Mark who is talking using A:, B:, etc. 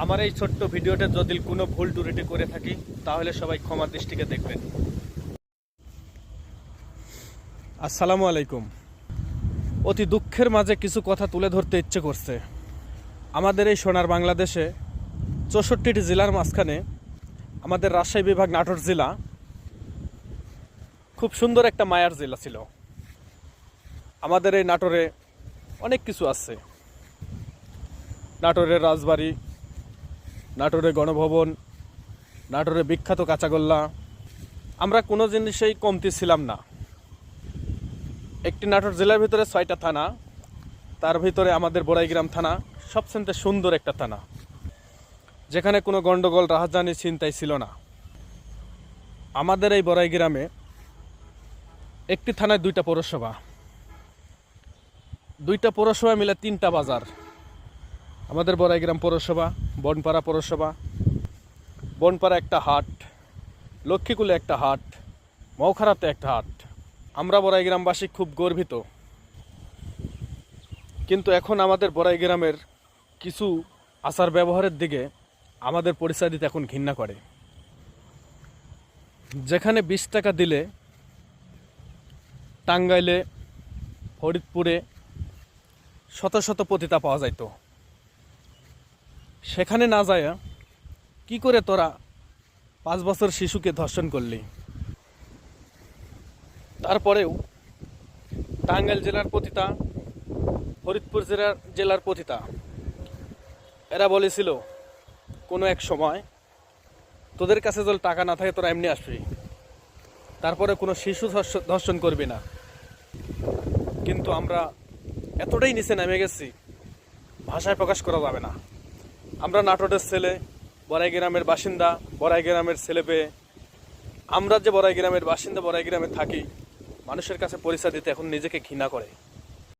A: আমার এই ছোট্ট ভিডিওতে যদি কোনো ভুল ত্রুটি করে থাকি তাহলে সবাই ক্ষমার দৃষ্টিতে দেখবেন। আসসালামু আলাইকুম। অতি দুঃখের মাঝে কিছু কথা তুলে ধরতে ইচ্ছে করছে। আমাদের এই সোনার বাংলাদেশে 64টি জেলার মাঝখানে আমাদের রাজশাহী বিভাগ নাটোর জেলা খুব সুন্দর একটা মায়ার জেলা ছিল। আমাদের এই নাটোরে অনেক কিছু আছে। নাটোরের রাজবাড়ি, নাটোরে গণভবন, নাটোরে বিখ্যাত কাঁচাগোল্লা, আমরা কোনো জিনিসেই কমতি ছিলাম না। একটি নাটোর জেলার ভিতরে 6টা থানা, তার ভিতরে আমাদের বড়াইগ্রাম থানা সবচেয়ে সুন্দর একটা থানা, যেখানে কোনো গন্ডগোল রাহাজানি চিন্তাই ছিল না। আমাদের এই বড়াইগ্রামে একটি থানায় 2টা পৌরসভা, 2টা পৌরসভা মিলে 3টা বাজার। আমাদের বড়াইগ্রাম পৌরসভা, বনপাড়া পৌরসভা, বনপাড়া একটা হাট, লক্ষ্মীকুলে একটা হাট, মৌখারাতে একটা হাট। আমরা বড়াইগ্রামবাসী খুব গর্বিত। কিন্তু এখন আমাদের বড়াইগ্রামের কিছু আচার ব্যবহারের দিকে আমাদের পরিচয় দিতে এখন ঘৃণা করে। যেখানে 20 টাকা দিলে টাঙ্গাইলে, ফরিদপুরে শত শত পতিতা পাওয়া যাইত, সেখানে না যায় কি করে তোরা 5 বছর শিশুকে ধর্ষণ করলি? তারপরেও টাঙ্গাইল জেলার পতিতা, ফরিদপুর জেলার পতিতা, এরা বলেছিল কোনো এক সময় তোদের কাছে যদি টাকা না থাকে তোরা এমনি আসবি, তারপরে কোনো শিশু ধর্ষণ করবি না। কিন্তু আমরা এতটাই নিচে নেমে গেছি, ভাষায় প্রকাশ করা যাবে না। আমরা নাটোরের ছেলে, বড়াইগ্রামের বাসিন্দা, বড়াইগ্রামের ছেলে পেয়ে আমরা যে বড়াইগ্রামের বাসিন্দা, বড়াইগ্রামে থাকি, মানুষের কাছে পরিচয় দিতে এখন নিজেকে ঘৃণা করে।